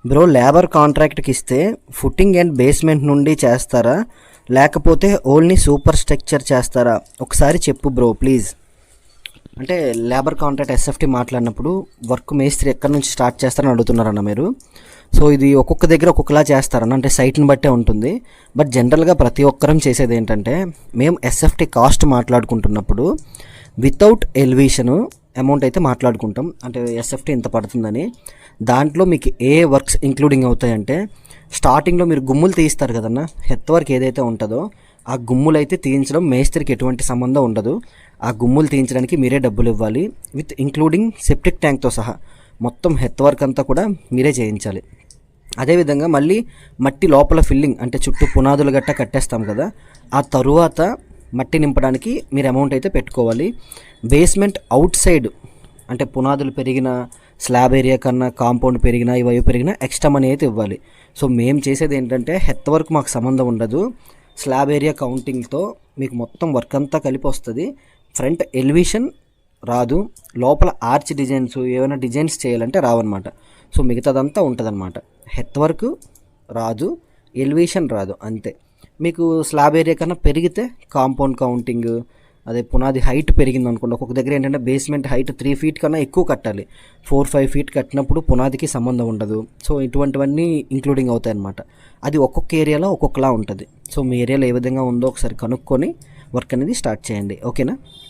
Bro labour కాంట్రాక్ట్కి ఇస్తే footing and basement నుండి చేస్తారా, లేకపోతే ఓన్లీ సూపర్ స్ట్రక్చర్ చేస్తారా? ఒకసారి చెప్పు బ్రో ప్లీజ్. అంటే లేబర్ కాంట్రాక్ట్ ఎస్ఎఫ్టీ మాట్లాడినప్పుడు వర్క్ మేస్త్రి ఎక్కడి నుంచి స్టార్ట్ చేస్తారని అడుగుతున్నారన్న మీరు. సో ఇది ఒక్కొక్క దగ్గర ఒక్కొక్కలా చేస్తారన్న, అంటే సైట్ని బట్టే ఉంటుంది. బట్ జనరల్గా ప్రతి ఒక్కరం చేసేది ఏంటంటే, మేము ఎస్ఎఫ్టీ కాస్ట్ మాట్లాడుకుంటున్నప్పుడు వితౌట్ ఎలివేషను అమౌంట్ అయితే మాట్లాడుకుంటాం. అంటే ఎస్ఎఫ్టీ ఎంత పడుతుందని. దాంట్లో మీకు ఏ వర్క్స్ ఇంక్లూడింగ్ అవుతాయంటే, స్టార్టింగ్లో మీరు గుమ్ములు తీస్తారు కదన్న, హెత్ వర్క్ ఏదైతే ఉంటుందో ఆ గుమ్ములు అయితే తీయించడం మేస్త్రికి ఎటువంటి సంబంధం ఉండదు. ఆ గుమ్ములు తీయించడానికి మీరే డబ్బులు ఇవ్వాలి, విత్ ఇంక్లూడింగ్ సెప్టిక్ ట్యాంక్తో సహా మొత్తం హెత్ వర్క్ అంతా కూడా మీరే చేయించాలి. అదేవిధంగా మళ్ళీ మట్టి లోపల ఫిల్లింగ్, అంటే చుట్టూ పునాదులు గట్ట కట్టేస్తాం కదా, ఆ తరువాత మట్టి నింపడానికి మీరు అమౌంట్ అయితే పెట్టుకోవాలి. బేస్మెంట్ అవుట్ సైడ్, అంటే పునాదులు పెరిగిన స్లాబ్ ఏరియా కన్నా కాంపౌండ్ పెరిగినా ఇవి పెరిగినా ఎక్స్ట్రా మనీ అయితే ఇవ్వాలి. సో మేము చేసేది ఏంటంటే, హెత్ వర్క్ మాకు సంబంధం ఉండదు, స్లాబ్ ఏరియా కౌంటింగ్తో మీకు మొత్తం వర్క్ అంతా కలిపి వస్తుంది. ఫ్రంట్ ఎలివేషన్ రాదు, లోపల ఆర్చ్ డిజైన్స్ ఏమైనా డిజైన్స్ చేయాలంటే రావన్నమాట. సో మిగతాదంతా ఉంటుందన్నమాట. హెత్ వర్క్ రాదు, ఎలివేషన్ రాదు, అంతే. మీకు స్లాబ్ ఏరియా కన్నా పెరిగితే కాంపౌండ్ కౌంటింగ్, అదే పునాది హైట్ పెరిగింది అనుకోండి. ఒక్కొక్క దగ్గర ఏంటంటే బేస్మెంట్ హైట్ 3 feet కన్నా ఎక్కువ కట్టాలి, 4-5 feet కట్టినప్పుడు పునాదికి సంబంధం ఉండదు. సో ఇటువంటివన్నీ ఇంక్లూడింగ్ అవుతాయి అన్నమాట. అది ఒక్కొక్క ఏరియాలో ఒక్కొక్కలా ఉంటుంది. సో మీ ఏరియాలో ఏ విధంగా ఉందో ఒకసారి కనుక్కొని వర్క్ అనేది స్టార్ట్ చేయండి, ఓకేనా?